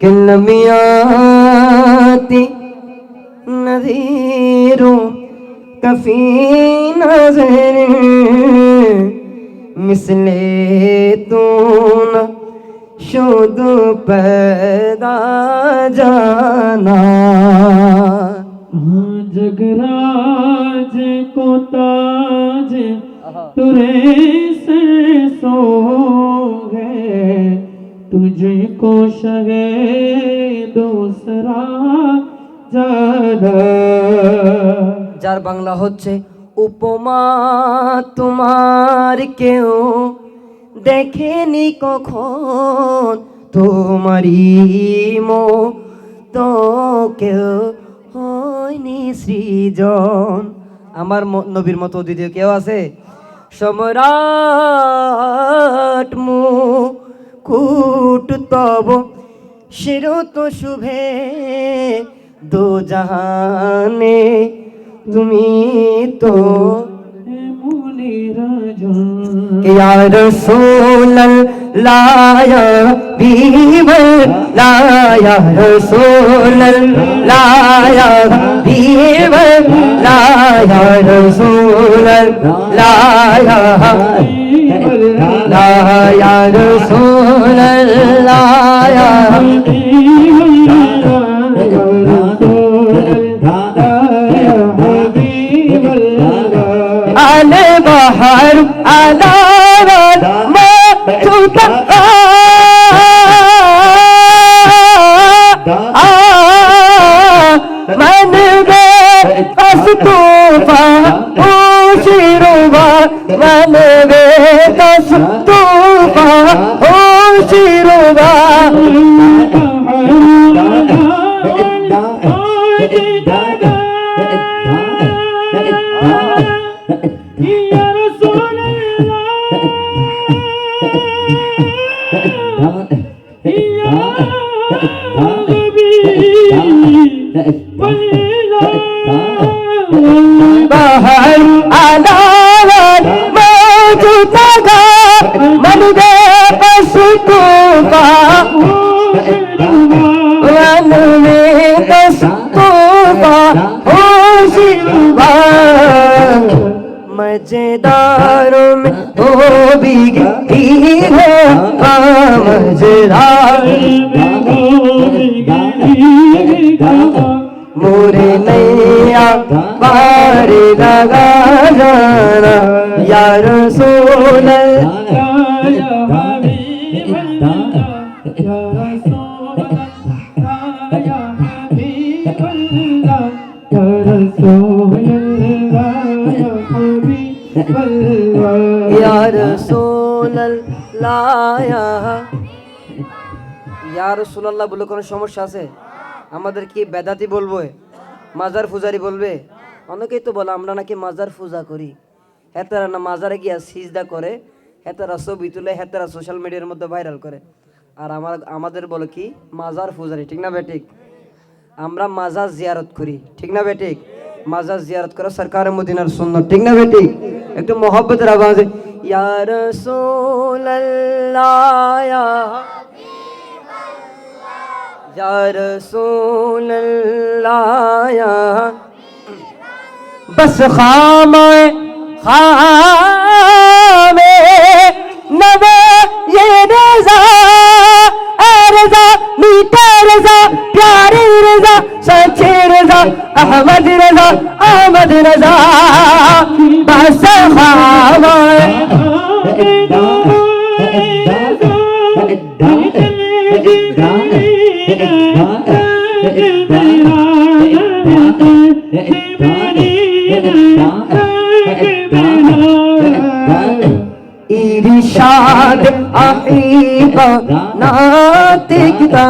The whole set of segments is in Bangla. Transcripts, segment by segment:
किलमियाती नज़ीरों कफी नजर मिसले तू न शुद पैदा जाना। जगराज को ताज तुरे से सो गए, तुझको शगे दूसरा जाना। যার বাংলা হচ্ছে উপমা তোমার কেউ দেখেনি কখন, তোমারই মতো কেউ হয়নি সৃজন। আমার নবীর মতো দ্বিতীয় কেউ আছে? সম্রাট মুকুট তব শিরত শুভে দো জাহানে তুমি তো या रसूल अल्लाह या हबीब अल्लाह या रसूल अल्लाह या हबीब अल्लाह या रसूल अल्लाह या हबीब अल्लाह या रसूल अल्लाह या हबीब आले बहार अलावत मौजूदा मन में कस्तूफा शिरुबा, मन में कस्तूफा शिरुबा। बहर अलावत मौजूदा मन में कस्तूफा, मन में कस्तूफा शिरुबा। मजेदारों में हो भी गई है मजेदार मोरे नैया पार लगा जाना या रसूल या रसूल या रसूल अल्लाह বলে কোনো সমস্যা আছে? আমাদের কি বেদাতি বলবে, মাজার পূজারি বলবে? অনেকেই তো বলে আমরা নাকি মাজার পূজা করি। হেতারা না মাজারে গিয়া সিজদা করে, হেতারা ছবি তুলে, হেতারা সোশ্যাল মিডিয়ার মধ্যে ভাইরাল করে। আর আমাদের বলে কি মাজার পূজারি। ঠিক না বেঠিক? আমরা মাজার জিয়ারত করি। ঠিক না বেঠিক? মাজার জিয়ারত করা সরকারে মদিনার সুন্নাত। ঠিক না বেঠিক? একটু মোহব্বতের আওয়াজে ইয়া রাসূলুল্লাহ या रसूल अल्लाह या बस खामे नवा ये रज़ा रज़ा मीठा रज़ा प्यारे रज़ा सच्चे रज़ा अहमद रज़ा अहमद रज़ा बस खामे इरशाद आईबा नातिकता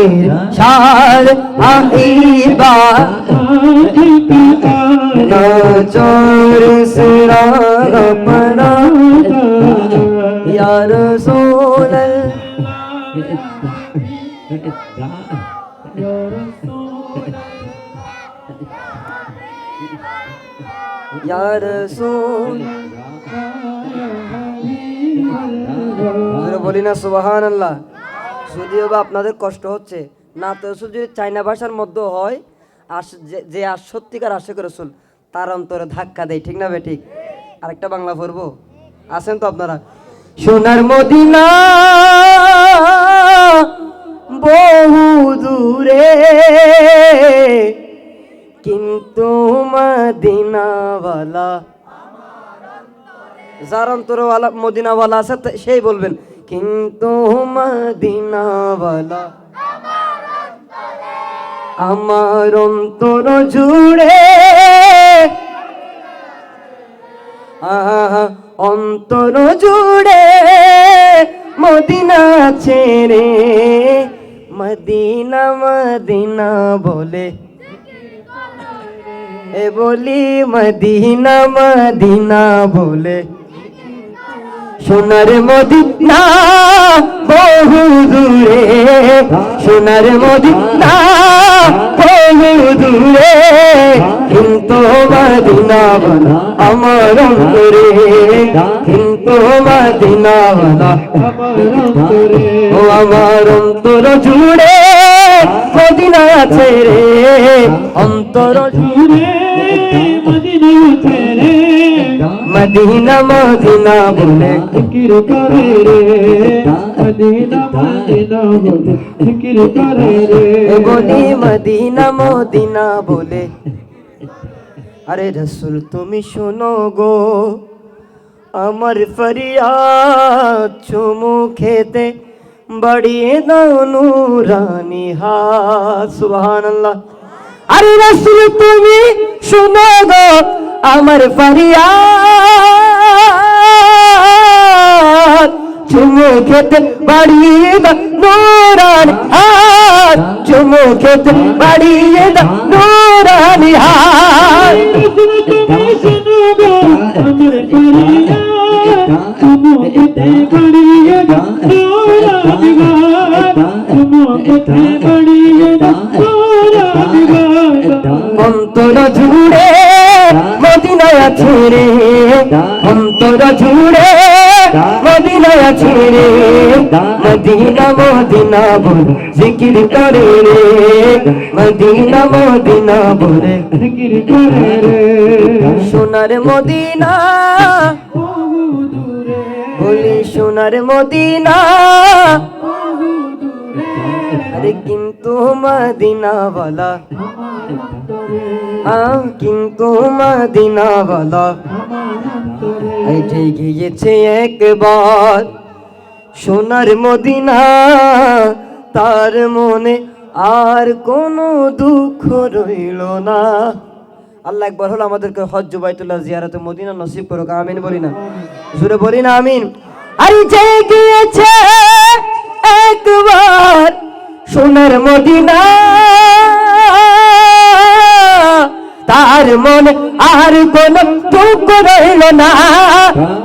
इरशाद आईबा ना चोर सिरा अपना या रसूल या रसूल बोली ना सुबहान अल्लाह যদিও বা আপনাদের কষ্ট হচ্ছে, না তো রসুল যদি চাইনা ভাষার মধ্যে হয়, যে আর সত্যিকার আশেক রসুল তার অন্তরে ধাক্কা দেয়, ঠিক না বে ঠিক? আরেকটা বাংলা পড়বো, আছেন তো আপনারা? সোনার মদিনা বহু দূরে, কিন্তু মদিনাওয়ালা, যার অন্তরওয়ালা মদিনাওয়ালা আছে সেই বলবেন, কিন্তু মদিনাওয়ালা আমার অন্তর জুড়ে, অন্তর জুড়ে মদিনা ছেড়ে, মদিনা মদিনা বলে এ বলি, মদিনা মদিনা বলে। সোনার মদিনা বহু দূরে, সোনার মদিনা বহু দূরে, কিন্তু মদিনাওয়ালা আমার অন্তরে, কিন্তু মদিনাওয়ালা ও আমার অন্তর জুড়ে মদিনা আছে রে, অন্তর জুড়ে মদিনা আছে রে, মদিনা মদিনা বলে জিকির করে রে, মদিনা মদিনা বলে জিকির করে রে, বলি মদিনা মদিনা বলে। আরে রসুল তুমি শোনো গো আমার ফরিয়াদ, চুমু খেতে বাড়িয়ে দাও নুরানি হাত, সুবহানাল্লাহ। আরে রসুল তুমি শোনো গো আমার ফরিয়াদ, চুমু খেতে বাড়িয়ে দাও নুরানি হাত, চুমু খেতে বাড়িয়ে দাও নুরানি হাত। অন্তর জুড়ে মদিনা আছে রে, অন্তর জুড়ে মদিনা আছে রে, মদিনা মদিনা বলে জিকির করে রে, মদিনা মদিনা বলে জিকির করে রে। সোনার মদিনা বলি, সোনার মদিনা, আরে কিন্তু মদিনাওয়ালা, কিন্তু মদিনাওয়ালা এসে গিয়েছে একবার, সোনার মদিনা তার মনে আর কোনো দুঃখ রইল না। আল্লাহ একবার হলো আমাদেরকে হজ বাইতুল্লাহ জিয়ারতে মদিনা নসিব করুক, আমিন বলি না? জোরে বলি না আমিন? আরে যে গিয়েছে একবার সোনার মদিনা, তার মনে আর কোন দুঃখ রইল না,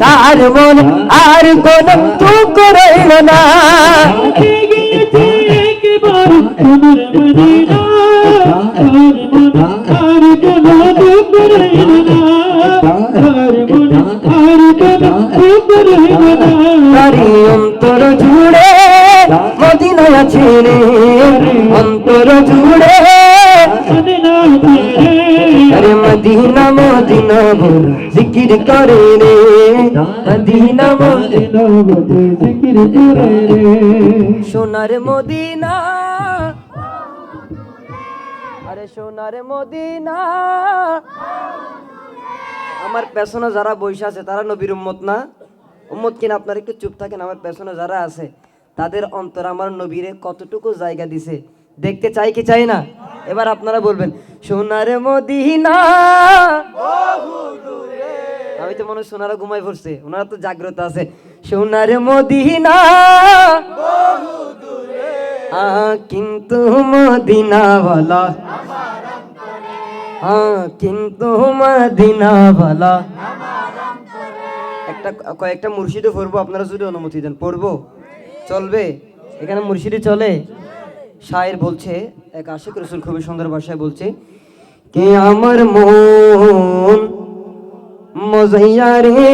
তার মনে আর কোন দুঃখ রইল না। তারি অন্তর জুড়ে মদিনা আছে রে, অন্তর জুড়ে আরে মদিনা মদিনা বল জিকির করে রে, মদিনা মদিনা বল জিকির করে রে। সোনার মদিনা, আরে সোনার মদিনা, আমার পেছনে যারা বসে আছে তারা নবীর উম্মত না? উম্মত কিনা? আপনারা একটু চুপ থাকেন। আমার পেছনে যারা আছে তাদের অন্তর আমার নবীরে কতটুকু জায়গা দিছে দেখতে চাই কি চাই না? এবার আপনারা বলবেন সোনার মদিনা। আমি তো মনে হয় সোনারা ঘুমাই পড়ছে, ওনারা তো জাগ্রত আছে। সোনার মদিনা কিন্তু মদিনাওয়ালা, কিন্তু মদিনাওয়ালা। কয়েকটা মুর্শিদে পড়বো, আপনারা যদি অনুমতি দেন পড়বো, চলবে? এখানে মুর্শিদে চলে। শায়ের বলছে, এক আশিক রসুল খুবই সুন্দর ভাষায় বলছে, কে আমার মন মজাইয়া রে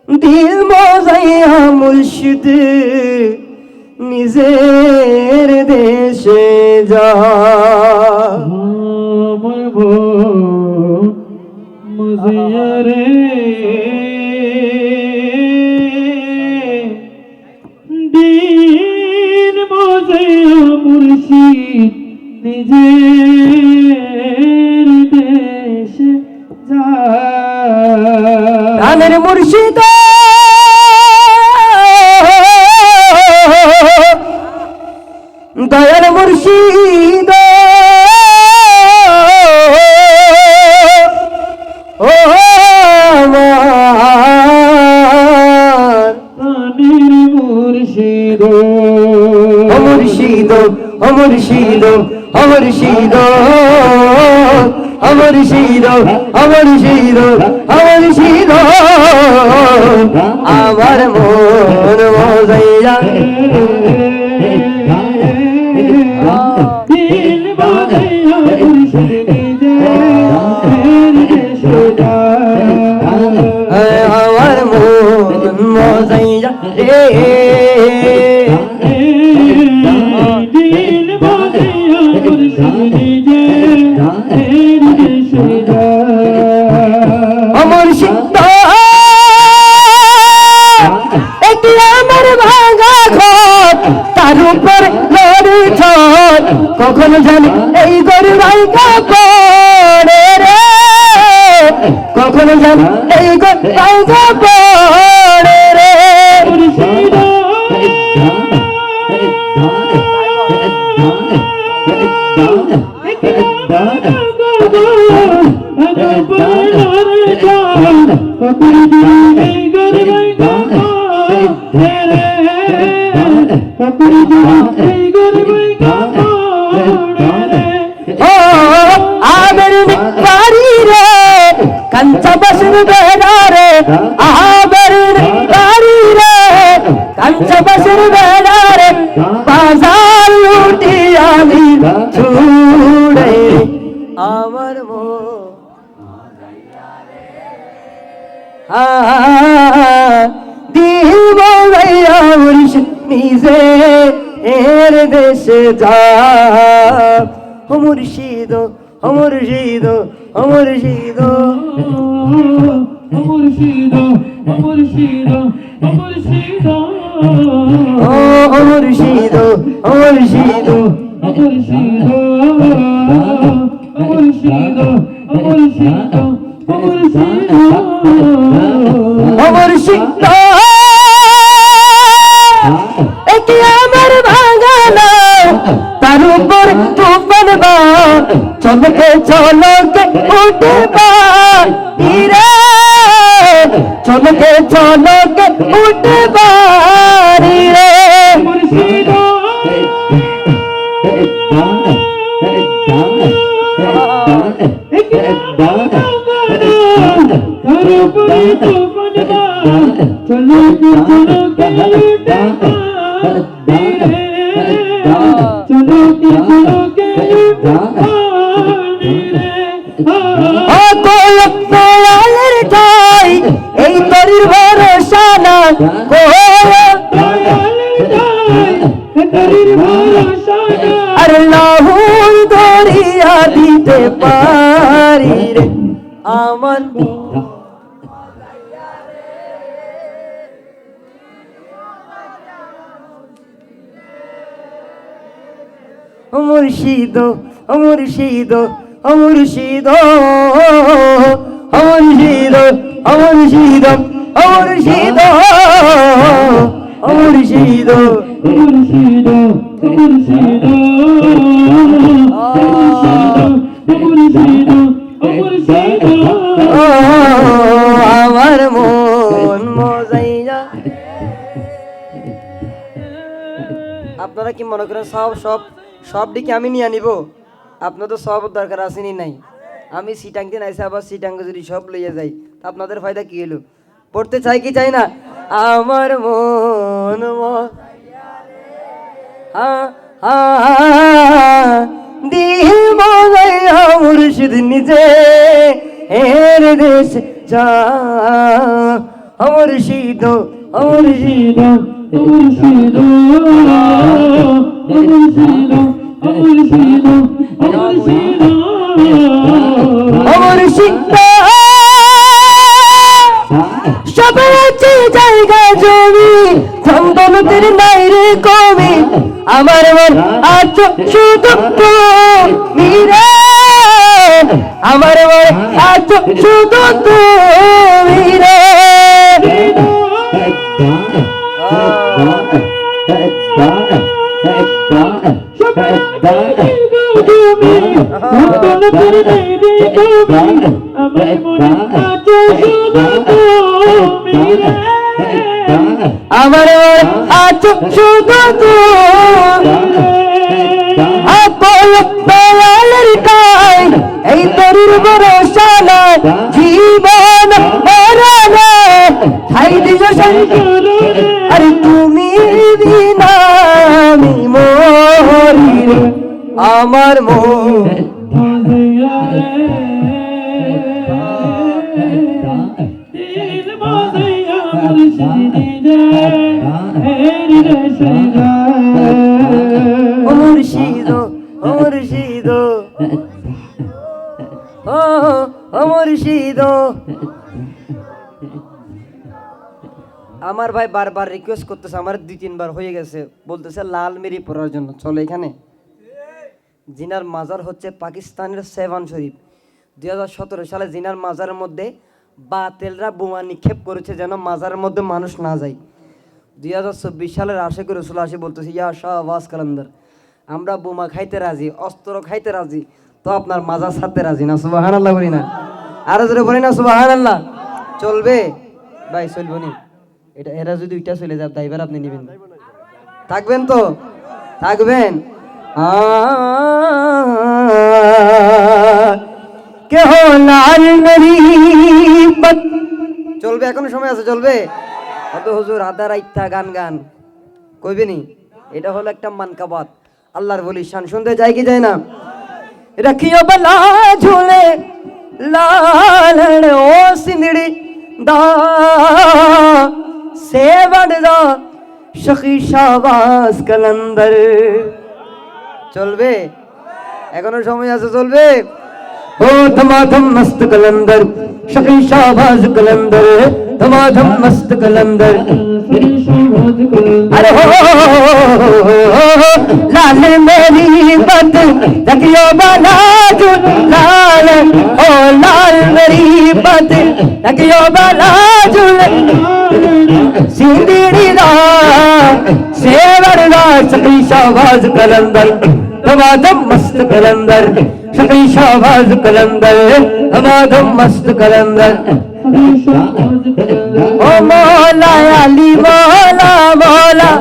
দিল মজাইয়া মুর্শিদ নিজের দেশে যা। আমার মজিয়া রে দিন মজিয়া মুর্শিদ নিজের দেশে যা। প্রাণের মুর্শিদ দয়াল মুর্শিদ ও আমার প্রাণের মুর্শিদ ও মুর্শিদ ও মুর্শিদ ও মুর্শিদ ও মুর্শিদ ও মুর্শিদ ও মুর্শিদ আমার মন মজাইয়া দিল মজিয়া মুর্শিদ নিজের দেশে যা। আমার মন মজাইয়া রে দিল মজিয়া মুর্শিদ নিজের দেশে যা। আমার সিদ্ধ এটি আমার ভাঙা ঘর তার উপর লড়ি ছড় কখনো জানি এই গরু ভাইকা পড়ে রে কখনো জানি এই গরু ভাইকা পড়ে রে মুর্শিদ ও আবের বাড়ি রে কাঞ্চা বাসন বেড়া রে আবের বাড়ি রে কাঞ্চা বাসন বেড়া রে বাজার লুটি আমি ছুড়ে আমার দিল বলাইয়া মুর্শিদ নিজে এর দেশে যা। ও মুর্শিদ ও মুর্শিদ ও মুর্শিদ মুর্শিদ মুর্শিদ মুর্শিদ ও মুর্শিদ ও মুর্শিদ মুর্শিদ মুর্শিদ মুর্শিদ মুর্শিদ ও মুর্শিদ এটি আমার ভাঙানো তার উপর তুফান বা চমকে চলকে উঠে বাড়িরে চমকে চলকে উঠে বাড়িরে মুর্শিদ চলো চলো চলো কোয়ালের ঠাই এই তরির ভরসা না আর লাহুর দরিয়া দিতে পারি রে আমার মুর্শিদ মুর্শিদ মুর্শিদ মুর্শিদ মুর্শিদ মুর্শিদ মুর্শিদ মুর্শিদ মুর্শিদ মুর্শিদ মুর্শিদ আমার মন মজাইয়া। আপনারা কি মনে করেন সব দিকে আমি নিয়ে নিব? আপনার তো সব দরকার আসেনি নাই। আমি সিটাং দিন আইসে আবার সিটাঙ্গে যদি সব লইয়া যাই তা আপনাদের ফায়দা কি হলো? পড়তে চাই কি চাই না? আমার মন দিল মজাইয়া মুর্শিদ নিজে এর দেশে যা। মুর্শিদ মুর্শিদ মুর্শিদ মুর্শিদ মুর্শিদ মুর্শিদ মুর্শিদ সব আছে জায়গা জমি চন্দনতের নাই রে কবি আমার মন আজ শুধু তুমি রে আমার মন আজ শুধু তুমি রে আমার মন আজ শুধু তুমি কাই এই তরুর ভরসা নাই জীবন মরণে ঠাই দিছ আরে তুমি বিনা আমি মরি রে আমার মন মুর্শিদ মুর্শিদ ও মুর্শিদ আমার ভাই বারবার রিকোয়েস্ট করতেছে, আমার 2-3 বার হয়ে গেছে, বলতেছে লাল মেরি পড়ার জন্য। চলো এখানে জিনার মাজার হচ্ছে পাকিস্তানের সেভান শরীফ। 2017 সালে জিনার মাজারের মধ্যে বাতেলরা বোমা নিক্ষেপ করেছে যেন মাজারের মধ্যে মানুষ না যায়। 2024 সালের আশেক রসুল আসে বলতেছে ইয়া শাহবাজ কালান্দার, আমরা বোমা খাইতে রাজি, অস্ত্র খাইতে রাজি, তো আপনার মাজার ছাড়তে রাজি না। সুবহানাল্লাহ বলি না, আরো জোরে বলি না সুবহানাল্লাহ। চলবে ভাই, চলবো নি এটা? এরা যদি ওইটা চলে যায় দায়ভার আপনি নেবেন? থাকবেন তো? থাকবেন? কেহ লাল মেরি বাত চলবে, এখনো সময় আছে, চলবে। অত হুজুর আদা রাইতা গান গান কইবে নি? এটা হলো একটা মানকাবাত, আল্লাহর বলি শান। শুনতে যায় কি যায় না? রাখিও বলা ঝুলে লাল ও সিंदड़ी दा सेवड़ दा शखी शाहबाज कलंदर। চলবে, এখনো সময় আছে, চলবে। ओ धमाधम मस्त कलंदर शकी शाहबाज कलंदर, धमाधम मस्त कलंदर। अरे हो लाल मेरी बद रखियो बाला लाल, ओ लाल मेरी बद रखियो बाला सिंदड़ी दा सेवड़ दा शकी शाहबाज कलंदर, धमाधम मस्त कलंदर शकी शाहबाज कलंदर, धमाधम मस्त कलंदर। ओ मौला अली मौला मौला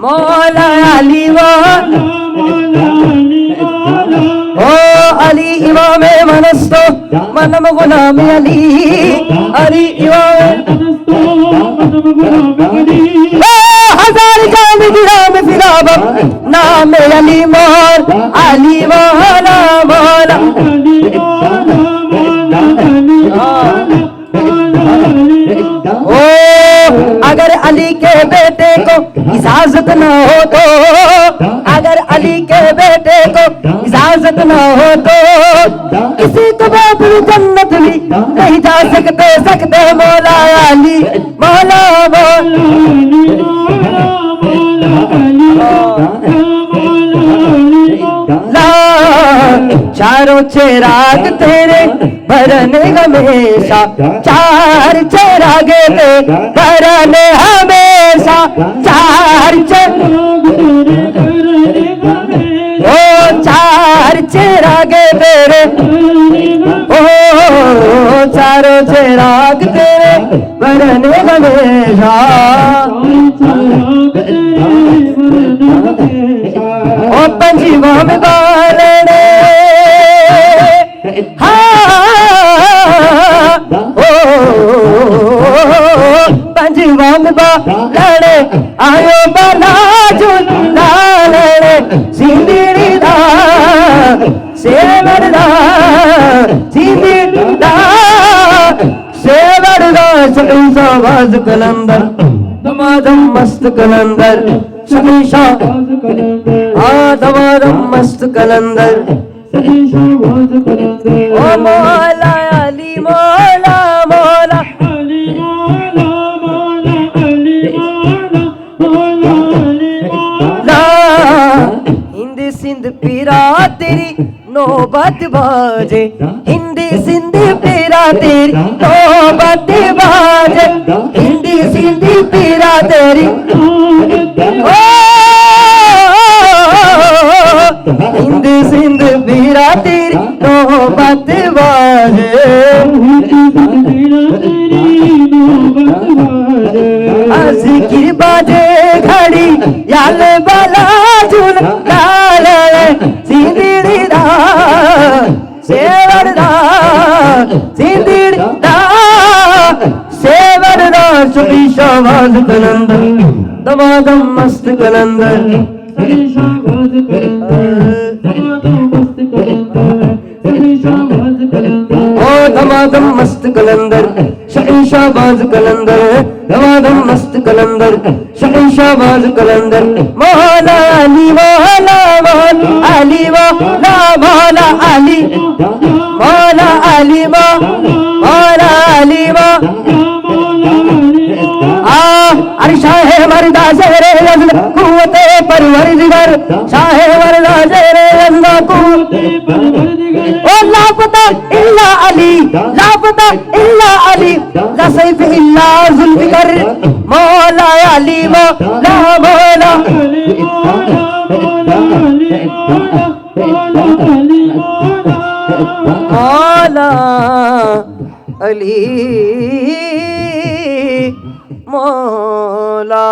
मौला अली मौला ओ अली इमाम मनस्तो मनम गुलाम अली, अली इमाम हजार जान गिराम फिराबम नाम अली मौल, अली मौला मौला। ओ अगर अली के बेटे को इजाजत न हो तो, अगर अली के बेटे को इजाजत न हो तो किसी को बाबुल जन्नत भी नहीं जा सकते मौला अली मौला मौला। चारों चिराग तेरे भरने हमेशा, चार चिराग तेरे भरने हमेशा, चार ओ चार चिराग तेरे, ओ चारों चिराग तेरे भरने हमेशा। ओ पंजीवा में बालने पंजीवा में बालने आयो बाला झूलाने सिंदड़ी दा सेवड़ दा सिंदड़ी दा सेवड़ दा शकील शाहबाज कलंदर दमादम मस्त कलंदर शकील शाह दमादम मस्त कलंदर ओ मौला अली मौला मौला ला हिंदी सिंध पीरा तेरी नौबत बाजे हिंदी सिंध पीरा तेरी नौबत बाजे हिंदी सिंध पीरा तेरी ओ हिंदी सिंध पीरा तेरी नौबत बाजे जिकिर बाजे घड़ी याल बाला झूल लाल सिंदड़ी दा सेवर दा सिंदड़ी दा सेवर दा शकील शाहबाज कलंदर दमादम मस्त कलंदर ओ दमादम मस्त कलंदर शकील शाहबाज कलंदर दमादम मस्त कलंदर शकील शाहबाज कलंदर मौला अली मौला मौला अली मौला मौला अली मौला अली मौला अली अरे शाह मर्दा शेरे यज़्द कुव्वते परवरदिगार शाह मर्दा शेरे यज़्द कुव्वते ओ लापता इल्ला अली लापता इल्ला अली ला सैफ इल्ला जुल्फिकर मौला अली मौला मौला मौला अली मौला